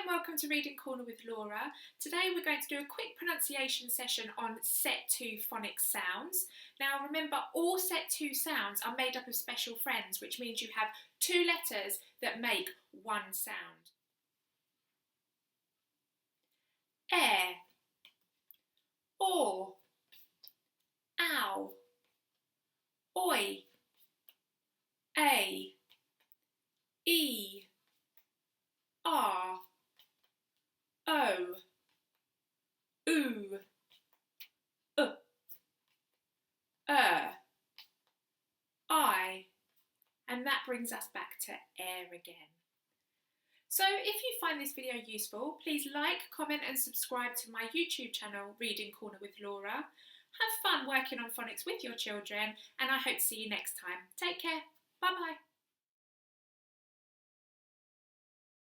welcome to Reading Corner with Laura. Today we're going to do a quick pronunciation session on set 2 phonics sounds. Now remember, all set 2 sounds are made up of special friends, which means you have 2 letters that make one sound. Air, or, ow, oi, a, e, r, o, oo, I, and that brings us back to air again. So if you find this video useful, please like, comment and subscribe to my YouTube channel, Reading Corner with Laura. Have fun working on phonics with your children, and I hope to see you next time. Take care. Bye bye.